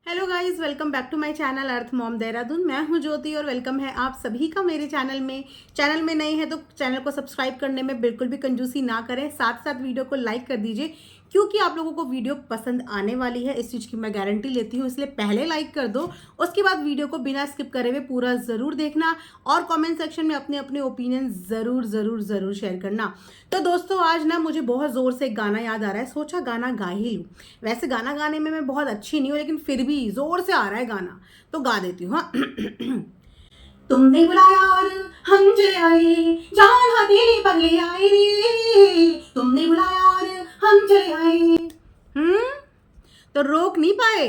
Hello guys, welcome back to my channel earth mom Dehradun. मैं हूं ज्योति और वेलकम है आप सभी का मेरे चैनल में नए हैं तो चैनल को सब्सक्राइब करने में बिल्कुल भी कंजूसी ना करें। साथ साथ वीडियो को लाइक कर दीजिए क्योंकि आप लोगों को वीडियो पसंद आने वाली है, इस चीज़ की मैं गारंटी लेती हूँ। इसलिए पहले लाइक कर दो, उसके बाद वीडियो को बिना स्किप करे हुए पूरा ज़रूर देखना और कमेंट सेक्शन में अपने अपने ओपिनियन ज़रूर ज़रूर ज़रूर शेयर करना। तो दोस्तों, आज ना मुझे बहुत ज़ोर से एक गाना याद आ रहा है, सोचा गाना गा ही लूँ। वैसे गाना गाने में मैं बहुत अच्छी नहीं हूँ, लेकिन फिर भी जोर से आ रहा है गाना तो गा देती हूँ। हाँ। तुमने बुलाया और हम चले आए, जान हथेली पगले आए रे। तुमने बुलाया और हम चले आए। हम्म। तो रोक नहीं पाए,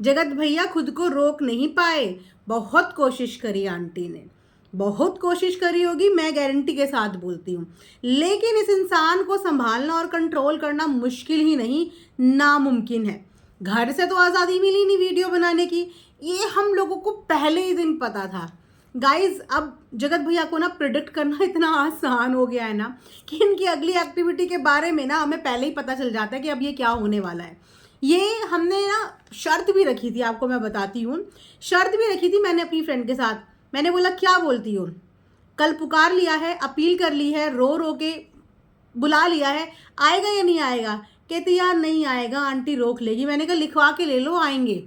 जगत भैया खुद को रोक नहीं पाए। बहुत कोशिश करी आंटी ने, बहुत कोशिश करी होगी, मैं गारंटी के साथ बोलती हूँ। लेकिन इस इंसान को संभालना और कंट्रोल करना मुश्किल ही नहीं, नामुमकिन है। घर से तो आज़ादी मिली नहीं वीडियो बनाने की, ये हम लोगों को पहले ही दिन पता था। गाइज, अब जगत भैया को ना प्रिडिक्ट करना इतना आसान हो गया है ना कि इनकी अगली एक्टिविटी के बारे में ना हमें पहले ही पता चल जाता है कि अब ये क्या होने वाला है। ये हमने ना शर्त भी रखी थी, आपको मैं बताती हूँ। शर्त भी रखी थी मैंने अपनी फ्रेंड के साथ। मैंने बोला क्या बोलती हो, कल पुकार लिया है, अपील कर ली है, रो रो के बुला लिया है, आएगा या नहीं आएगा? कहती यार नहीं आएगा, आंटी रोक लेगी। मैंने कहा लिखवा के ले लो, आएंगे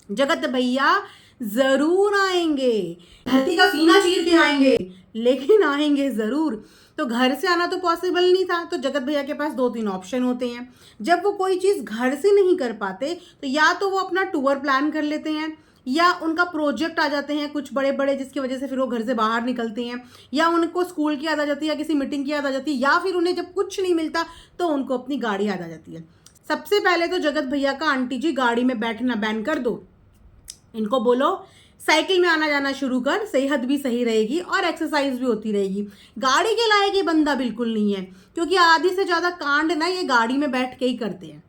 जगत भैया, जरूर आएंगे, धरती का सीना चीर के आएंगे, लेकिन आएंगे जरूर। तो घर से आना तो पॉसिबल नहीं था, तो जगत भैया के पास दो तीन ऑप्शन होते हैं। जब वो कोई चीज़ घर से नहीं कर पाते तो या तो वो अपना टूर प्लान कर लेते हैं, या उनका प्रोजेक्ट आ जाते हैं कुछ बड़े बड़े, जिसकी वजह से फिर वो घर से बाहर निकलते हैं, या उनको स्कूल की याद आ जाती है, या किसी मीटिंग की याद आ जाती है, या फिर उन्हें जब कुछ नहीं मिलता तो उनको अपनी गाड़ी याद आ जाती है। सबसे पहले तो जगत भैया का आंटी जी गाड़ी में बैठना बैन कर दो, इनको बोलो साइकिल में आना जाना शुरू कर, सेहत भी सही रहेगी और एक्सरसाइज भी होती रहेगी। गाड़ी के लायक ये बंदा बिल्कुल नहीं है, क्योंकि आधी से ज़्यादा कांड ना ये गाड़ी में बैठ के ही करते हैं।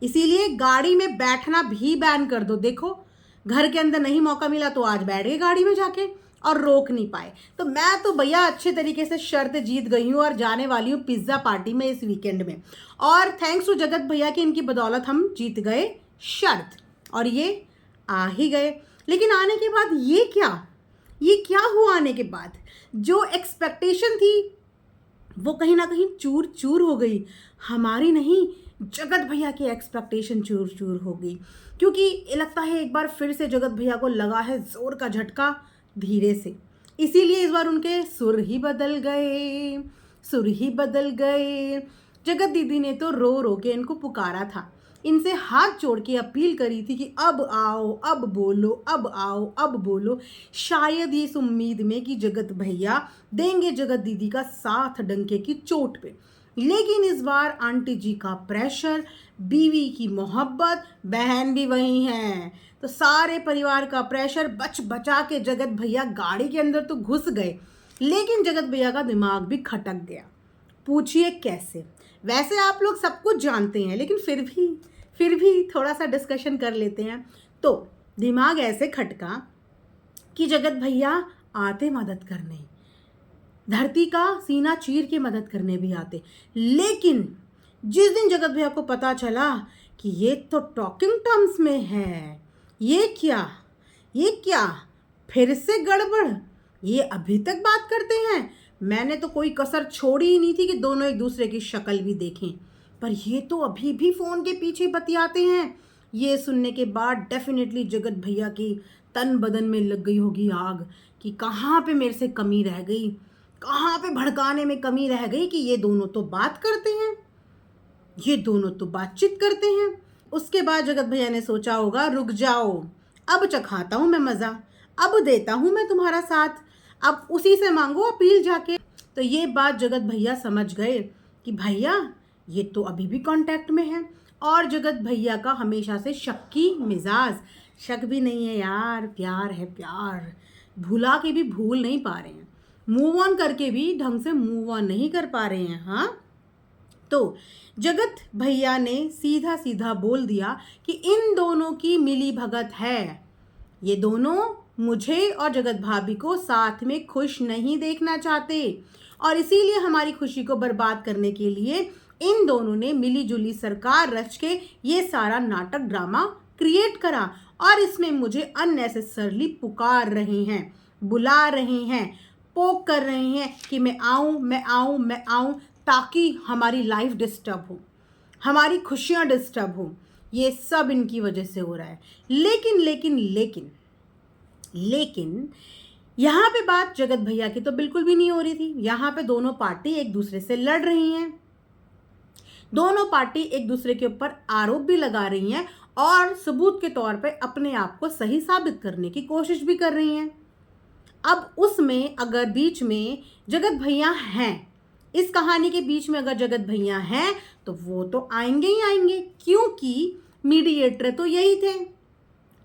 इसीलिए गाड़ी में बैठना भी बैन कर दो। देखो, घर के अंदर नहीं मौका मिला तो आज बैठ गए गाड़ी में जाके और रोक नहीं पाए। तो मैं तो भैया अच्छे तरीके से शर्त जीत गई हूँ और जाने वाली हूँ पिज्ज़ा पार्टी में इस वीकेंड में। और थैंक्स टू जगत भैया की, इनकी बदौलत हम जीत गए शर्त, और ये आ ही गए। लेकिन आने के बाद ये क्या हुआ? आने के बाद जो एक्सपेक्टेशन थी वो कहीं ना कहीं चूर चूर हो गई। हमारी नहीं, जगत भैया की एक्सपेक्टेशन चूर चूर हो गई, क्योंकि लगता है एक बार फिर से जगत भैया को लगा है जोर का झटका धीरे से। इसीलिए इस बार उनके सुर ही बदल गए, सुर ही बदल गए। जगत दीदी ने तो रो रो के इनको पुकारा था, इनसे हाथ जोड़ के अपील करी थी कि अब आओ, अब बोलो, अब आओ, अब बोलो। शायद इस उम्मीद में कि जगत भैया देंगे जगत दीदी का साथ डंके की चोट पे। लेकिन इस बार आंटी जी का प्रेशर, बीवी की मोहब्बत, बहन भी वही हैं, तो सारे परिवार का प्रेशर बच बचा के जगत भैया गाड़ी के अंदर तो घुस गए। लेकिन जगत भैया का दिमाग भी खटक गया। पूछिए कैसे? वैसे आप लोग सब कुछ जानते हैं, लेकिन फिर भी थोड़ा सा डिस्कशन कर लेते हैं। तो दिमाग ऐसे खटका कि जगत भैया आते मदद करने, धरती का सीना चीर के मदद करने भी आते। लेकिन जिस दिन जगत भैया को पता चला कि ये तो टॉकिंग टर्म्स में है, ये क्या फिर से गड़बड़, ये अभी तक बात करते हैं। मैंने तो कोई कसर छोड़ी ही नहीं थी कि दोनों एक दूसरे की शक्ल भी देखें, पर ये तो अभी भी फ़ोन के पीछे बतियाते हैं। ये सुनने के बाद डेफिनेटली जगत भैया की तन बदन में लग गई होगी आग कि कहाँ पे मेरे से कमी रह गई, कहाँ पे भड़काने में कमी रह गई कि ये दोनों तो बात करते हैं, ये दोनों तो बातचीत करते हैं। उसके बाद जगत भैया ने सोचा होगा रुक जाओ, अब चखाता हूँ मैं मज़ा, अब देता हूँ मैं तुम्हारा साथ, अब उसी से मांगो अपील जाके। तो ये बात जगत भैया समझ गए कि भैया ये तो अभी भी कांटेक्ट में है। और जगत भैया का हमेशा से शक्की मिजाज, शक भी नहीं है यार, प्यार है प्यार, भुला के भी भूल नहीं पा रहे हैं, मूव ऑन करके भी ढंग से मूव ऑन नहीं कर पा रहे हैं। हाँ, तो जगत भैया ने सीधा सीधा बोल दिया कि इन दोनों की मिली भगत है, ये दोनों मुझे और जगत भाभी को साथ में खुश नहीं देखना चाहते, और इसीलिए हमारी खुशी को बर्बाद करने के लिए इन दोनों ने मिली जुली सरकार रच के ये सारा नाटक ड्रामा क्रिएट करा और इसमें मुझे अननेसेसरली पुकार रहे हैं, बुला रहे हैं, पोक कर रहे हैं कि मैं आऊँ मैं आऊँ मैं आऊँ, ताकि हमारी लाइफ डिस्टर्ब हो, हमारी खुशियाँ डिस्टर्ब हो। ये सब इनकी वजह से हो रहा है। लेकिन लेकिन लेकिन लेकिन यहाँ पे बात जगत भैया की तो बिल्कुल भी नहीं हो रही थी। यहाँ पे दोनों पार्टी एक दूसरे से लड़ रही हैं, दोनों पार्टी एक दूसरे के ऊपर आरोप भी लगा रही हैं और सबूत के तौर पे अपने आप को सही साबित करने की कोशिश भी कर रही हैं। अब उसमें अगर बीच में जगत भैया हैं, इस कहानी के बीच में अगर जगत भैया हैं तो वो तो आएंगे ही आएंगे, क्योंकि मीडिएटर तो यही थे,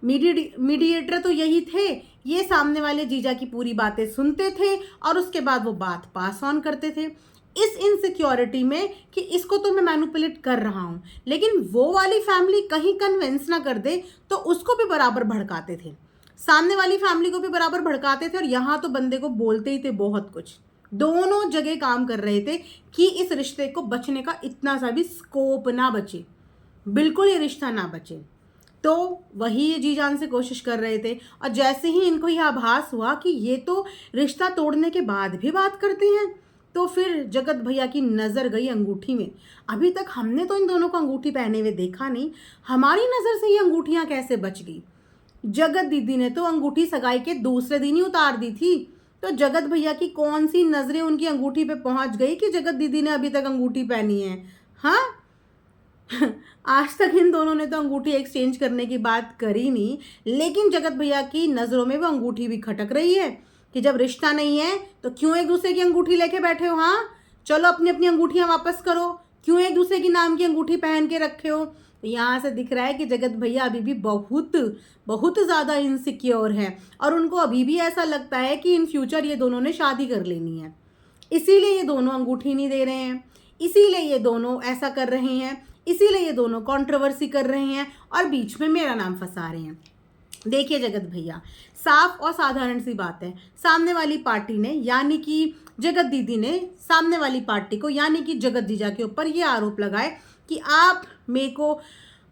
मीडिएटर तो यही थे। ये सामने वाले जीजा की पूरी बातें सुनते थे और उसके बाद वो बात पास ऑन करते थे इस इनसिक्योरिटी में कि इसको तो मैं मैनिपुलेट कर रहा हूँ, लेकिन वो वाली फैमिली कहीं कन्विंस ना कर दे तो उसको भी बराबर भड़काते थे, सामने वाली फैमिली को भी बराबर भड़काते थे। और यहाँ तो बंदे को बोलते ही थे बहुत कुछ, दोनों जगह काम कर रहे थे कि इस रिश्ते को बचने का इतना सा भी स्कोप ना बचे, बिल्कुल ये रिश्ता ना बचे। तो वही ये जी जान से कोशिश कर रहे थे। और जैसे ही इनको यह आभास हुआ कि ये तो रिश्ता तोड़ने के बाद भी बात करते हैं, तो फिर जगत भैया की नज़र गई अंगूठी में। अभी तक हमने तो इन दोनों को अंगूठी पहने हुए देखा नहीं, हमारी नज़र से ये अंगूठियाँ कैसे बच गई? जगत दीदी ने तो अंगूठी सगाई के दूसरे दिन ही उतार दी थी, तो जगत भैया की कौन सी नज़रें उनकी अंगूठी पे पहुंच गई कि जगत दीदी ने अभी तक अंगूठी पहनी है? हाँ आज तक इन दोनों ने तो अंगूठी एक्सचेंज करने की बात करी नहीं, लेकिन जगत भैया की नज़रों में वो अंगूठी भी खटक रही है कि जब रिश्ता नहीं है तो क्यों एक दूसरे की अंगूठी लेके बैठे हो? हाँ चलो अपनी अपनी अंगूठियाँ वापस करो, क्यों एक दूसरे की नाम की अंगूठी पहन के रखे हो? तो यहाँ से दिख रहा है कि जगत भैया अभी भी बहुत बहुत ज़्यादा इनसिक्योर है और उनको अभी भी ऐसा लगता है कि इन फ्यूचर ये दोनों ने शादी कर लेनी है, इसीलिए ये दोनों अंगूठी नहीं दे रहे हैं, इसीलिए ये दोनों ऐसा कर रहे हैं, इसीलिए ये दोनों कंट्रोवर्सी कर रहे हैं और बीच में मेरा नाम फंसा रहे हैं। देखिए जगत भैया, साफ और साधारण सी बात है, सामने वाली पार्टी ने यानी कि जगत दीदी ने सामने वाली पार्टी को यानी कि जगत जीजा के ऊपर ये आरोप लगाए कि आप मेरे को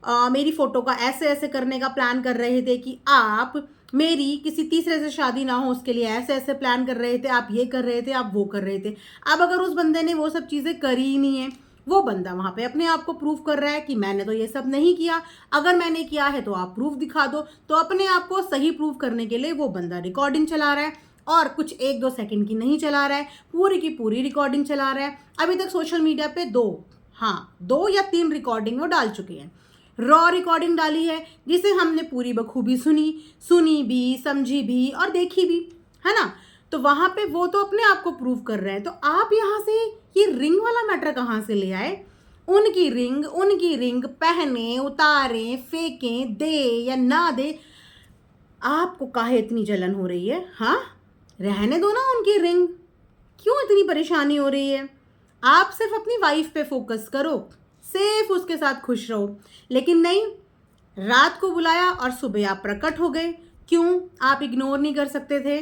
मेरी फ़ोटो का ऐसे ऐसे करने का प्लान कर रहे थे, कि आप मेरी किसी तीसरे से शादी ना हो उसके लिए ऐसे ऐसे प्लान कर रहे थे, आप ये कर रहे थे, आप वो कर रहे थे। अब अगर उस बंदे ने वो सब चीज़ें करी ही नहीं है, वो बंदा वहाँ पे अपने आप को प्रूव कर रहा है कि मैंने तो ये सब नहीं किया, अगर मैंने किया है तो आप प्रूफ दिखा दो। तो अपने आप को सही प्रूव करने के लिए वो बंदा रिकॉर्डिंग चला रहा है और कुछ 1-2 सेकंड की नहीं चला रहा है, पूरी की पूरी रिकॉर्डिंग चला रहा है। अभी तक सोशल मीडिया पे 2 या 3 रिकॉर्डिंग वो डाल चुके हैं। रॉ रिकॉर्डिंग डाली है जिसे हमने पूरी बखूबी सुनी भी, समझी भी और देखी भी, है ना। तो वहाँ पे वो तो अपने आप को प्रूव कर रहे हैं। तो आप यहाँ से ये रिंग वाला मैटर कहाँ से ले आए? उनकी रिंग पहने, उतारें, फेंकें, दे या ना दे, आपको काहे इतनी जलन हो रही है? हाँ रहने दो ना उनकी रिंग, क्यों इतनी परेशानी हो रही है? आप सिर्फ अपनी वाइफ पे फोकस करो, सिर्फ उसके साथ खुश रहो। लेकिन नहीं, रात को बुलाया और सुबह आप प्रकट हो गए। क्यों? आप इग्नोर नहीं कर सकते थे?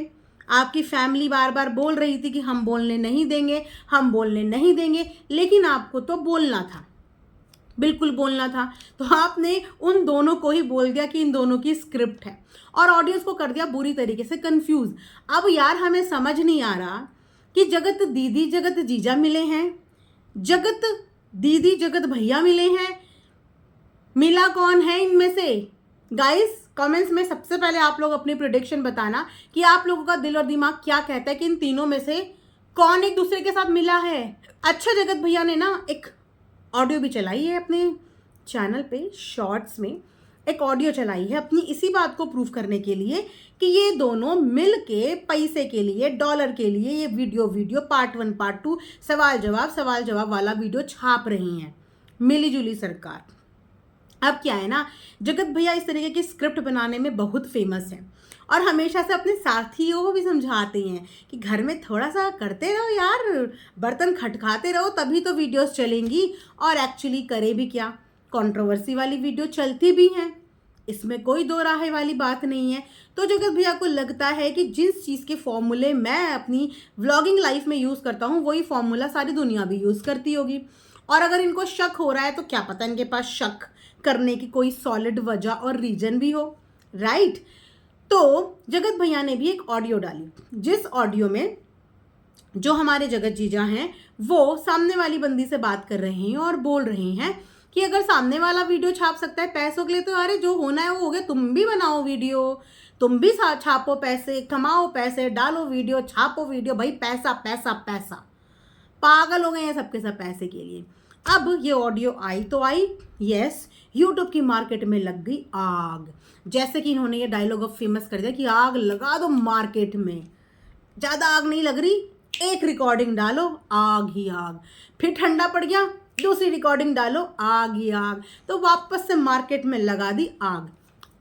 आपकी फैमिली बार बार बोल रही थी कि हम बोलने नहीं देंगे, हम बोलने नहीं देंगे, लेकिन आपको तो बोलना था, बिल्कुल बोलना था। तो आपने उन दोनों को ही बोल दिया कि इन दोनों की स्क्रिप्ट है और ऑडियंस को कर दिया बुरी तरीके से कंफ्यूज। अब यार हमें समझ नहीं आ रहा कि जगत दीदी जगत जीजा मिले हैं, जगत दीदी जगत भैया मिले हैं, मिला कौन है इनमें से? गाइस कमेंट्स में सबसे पहले आप लोग अपनी प्रेडिक्शन बताना कि आप लोगों का दिल और दिमाग क्या कहता है कि इन तीनों में से कौन एक दूसरे के साथ मिला है। अच्छा जगत भैया ने ना एक ऑडियो भी चलाई है अपने चैनल पे, शॉर्ट्स में एक ऑडियो चलाई है अपनी इसी बात को प्रूव करने के लिए कि ये दोनों मिल के पैसे के लिए, डॉलर के लिए ये वीडियो पार्ट 1 पार्ट 2 सवाल जवाब वाला वीडियो छाप रही हैं मिली जुली सरकार। अब क्या है ना, जगत भैया इस तरीके की स्क्रिप्ट बनाने में बहुत फेमस है और हमेशा से अपने साथियों को भी समझाते हैं कि घर में थोड़ा सा करते रहो यार, बर्तन खटखाते रहो तभी तो वीडियोस चलेंगी। और एक्चुअली करे भी क्या, कंट्रोवर्सी वाली वीडियो चलती भी हैं, इसमें कोई दो राहे वाली बात नहीं है। तो जगत भैया को लगता है कि जिस चीज़ के फॉर्मूले मैं अपनी व्लॉगिंग लाइफ में यूज़ करता हूँ वही फॉर्मूला सारी दुनिया भी यूज़ करती होगी। और अगर इनको शक हो रहा है तो क्या पता इनके पास शक करने की कोई सॉलिड वजह और रीजन भी हो, राइट। तो जगत भैया ने भी एक ऑडियो डाली, जिस ऑडियो में जो हमारे जगत जीजा हैं वो सामने वाली बंदी से बात कर रहे हैं और बोल रहे हैं कि अगर सामने वाला वीडियो छाप सकता है पैसों के लिए, तो अरे जो होना है वो हो गया, तुम भी बनाओ वीडियो, तुम भी छापो पैसे, कमाओ पैसे, डालो वीडियो, छापो वीडियो, भाई पैसा पैसा पैसा। पागल हो गए हैं सबके सब पैसे के लिए। अब ये ऑडियो आई तो आई, यस, यूट्यूब की मार्केट में लग गई आग। जैसे कि इन्होंने ये डायलॉग अब फेमस कर दिया कि आग लगा दो मार्केट में। ज़्यादा आग नहीं लग रही, एक रिकॉर्डिंग डालो, आग ही आग। फिर ठंडा पड़ गया, दूसरी रिकॉर्डिंग डालो, आग ही आग। तो वापस से मार्केट में लगा दी आग,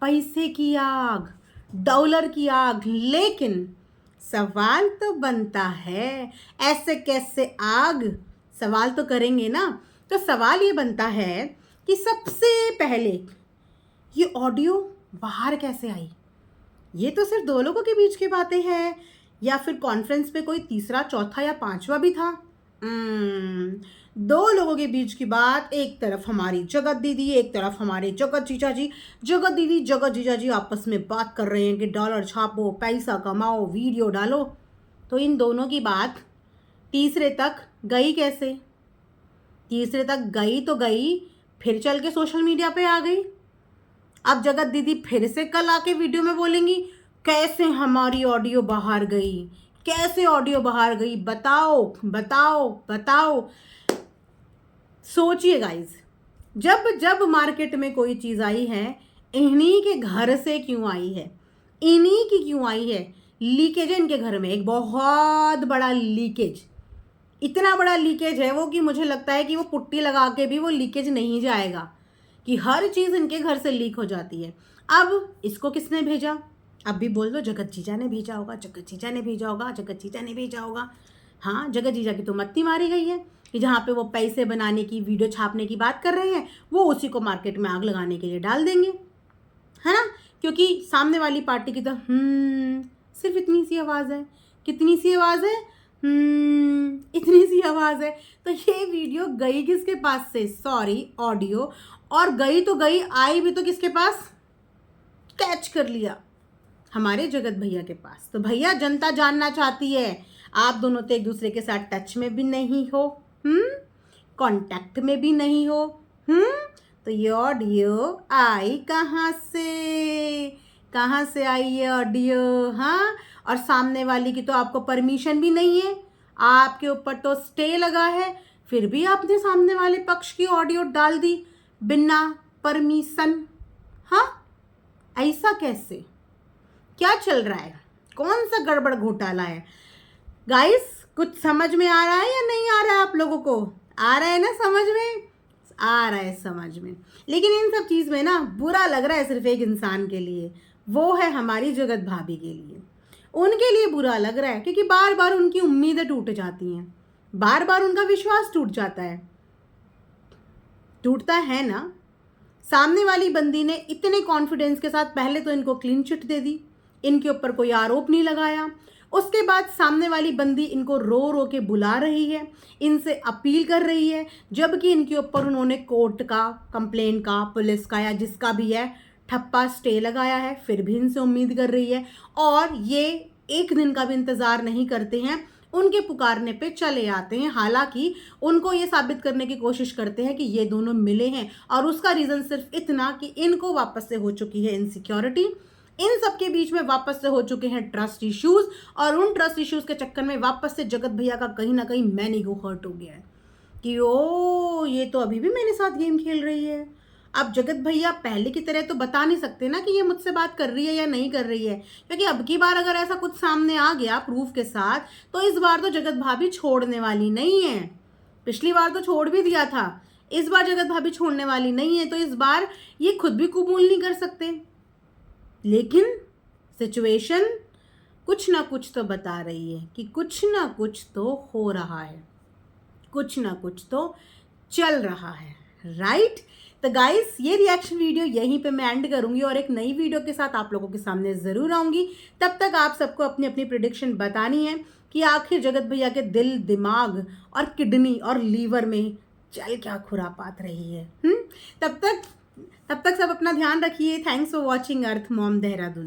पैसे की आग, डॉलर की आग। लेकिन सवाल तो बनता है, ऐसे कैसे आग, सवाल तो करेंगे ना। तो सवाल ये बनता है कि सबसे पहले ये ऑडियो बाहर कैसे आई? ये तो सिर्फ दो लोगों के बीच की बातें हैं, या फिर कॉन्फ्रेंस पे कोई तीसरा चौथा या पांचवा भी था? दो लोगों के बीच की बात। एक तरफ हमारी जगत दीदी, एक तरफ हमारे जगत जीजा जी। जगत दीदी जगत जीजा जी आपस में बात कर रहे हैं कि डॉलर छापो, पैसा कमाओ, वीडियो डालो। तो इन दोनों की बात तीसरे तक गई कैसे? तीसरे तक गई तो गई, फिर चल के सोशल मीडिया पे आ गई। अब जगत दीदी फिर से कल आके वीडियो में बोलेंगी कैसे हमारी ऑडियो बाहर गई, कैसे ऑडियो बाहर गई, बताओ बताओ बताओ। सोचिए गाइज, जब जब मार्केट में कोई चीज़ आई है, इन्हीं के घर से क्यों आई है, इन्हीं की क्यों आई है? लीकेज है इनके घर में, एक बहुत बड़ा लीकेज। इतना बड़ा लीकेज है वो कि मुझे लगता है कि वो पुट्टी लगा के भी वो लीकेज नहीं जाएगा, कि हर चीज़ इनके घर से लीक हो जाती है। अब इसको किसने भेजा? अब भी बोल दो जगत जीजा ने भेजा होगा, जगत जीजा ने भेजा होगा, जगत जीजा ने भेजा होगा। हाँ, जगत जीजा की तो मत्ती मारी गई है कि जहाँ पे वो पैसे बनाने की, वीडियो छापने की बात कर रहे हैं, वो उसी को मार्केट में आग लगाने के लिए डाल देंगे, है ना। क्योंकि सामने वाली पार्टी की तो सिर्फ इतनी सी आवाज़ है। कितनी सी आवाज़ है? इतनी सी आवाज़ है। तो ये वीडियो गई किसके पास से? Sorry, audio. और गई तो गई, आई भी तो किसके पास? कैच कर लिया, हमारे जगत भैया के पास। तो भैया जनता जानना चाहती है, आप दोनों तो एक दूसरे के साथ टच में भी नहीं हो, कांटेक्ट में भी नहीं हो, तो ये ऑडियो आई कहाँ से? कहाँ से आई ये ऑडियो? हाँ, और सामने वाली की तो आपको परमिशन भी नहीं है, आपके ऊपर तो स्टे लगा है, फिर भी आपने सामने वाले पक्ष की ऑडियो डाल दी बिना परमिशन। हाँ, ऐसा कैसे? क्या चल रहा है? कौन सा गड़बड़ घोटाला है? गाइस, कुछ समझ में आ रहा है या नहीं आ रहा है? आप लोगों को आ रहा है ना समझ में? आ रहा है समझ में। लेकिन इन सब चीज़ में ना बुरा लग रहा है सिर्फ एक इंसान के लिए, वो है हमारी जगत भाभी के लिए। उनके लिए बुरा लग रहा है क्योंकि बार बार उनकी उम्मीदें टूट जाती हैं, बार बार उनका विश्वास टूट जाता है। टूटता है ना। सामने वाली बंदी ने इतने कॉन्फिडेंस के साथ पहले तो इनको क्लीन चिट दे दी, इनके ऊपर कोई आरोप नहीं लगाया। उसके बाद सामने वाली बंदी इनको रो रो के बुला रही है, इनसे अपील कर रही है, जबकि इनके ऊपर उन्होंने कोर्ट का, कंप्लेंट का, पुलिस का या जिसका भी है ठप्पा स्टे लगाया है, फिर भी इनसे उम्मीद कर रही है। और ये एक दिन का भी इंतज़ार नहीं करते हैं, उनके पुकारने पे चले आते हैं। हालांकि उनको ये साबित करने की कोशिश करते हैं कि ये दोनों मिले हैं, और उसका रीज़न सिर्फ इतना कि इनको वापस से हो चुकी है इनसिक्योरिटी, इन सब के बीच में वापस से हो चुके हैं ट्रस्ट इश्यूज, और उन ट्रस्ट इश्यूज के चक्कर में वापस से जगत भैया का कहीं ना कहीं मैन ईगो हर्ट हो गया है कि ओ ये तो अभी भी मेरे साथ गेम खेल रही है। अब जगत भैया पहले की तरह तो बता नहीं सकते ना कि ये मुझसे बात कर रही है या नहीं कर रही है, क्योंकि अब की बार अगर ऐसा कुछ सामने आ गया प्रूफ के साथ, तो इस बार तो जगत भाभी छोड़ने वाली नहीं है। पिछली बार तो छोड़ भी दिया था, इस बार जगत भाभी छोड़ने वाली नहीं है। तो इस बार ये खुद भी कबूल नहीं कर सकते, लेकिन सिचुएशन कुछ ना कुछ तो बता रही है कि कुछ ना कुछ तो हो रहा है, कुछ ना कुछ तो चल रहा है, राइट। तो गाइस, ये रिएक्शन वीडियो यहीं पे मैं एंड करूंगी और एक नई वीडियो के साथ आप लोगों के सामने ज़रूर आऊंगी। तब तक आप सबको अपनी अपनी प्रेडिक्शन बतानी है कि आखिर जगत भैया के दिल, दिमाग और किडनी और लीवर में चल क्या खुरापात रही है। तब तक तब तक सब अपना ध्यान रखिए। Thanks for watching earth mom Dehradun.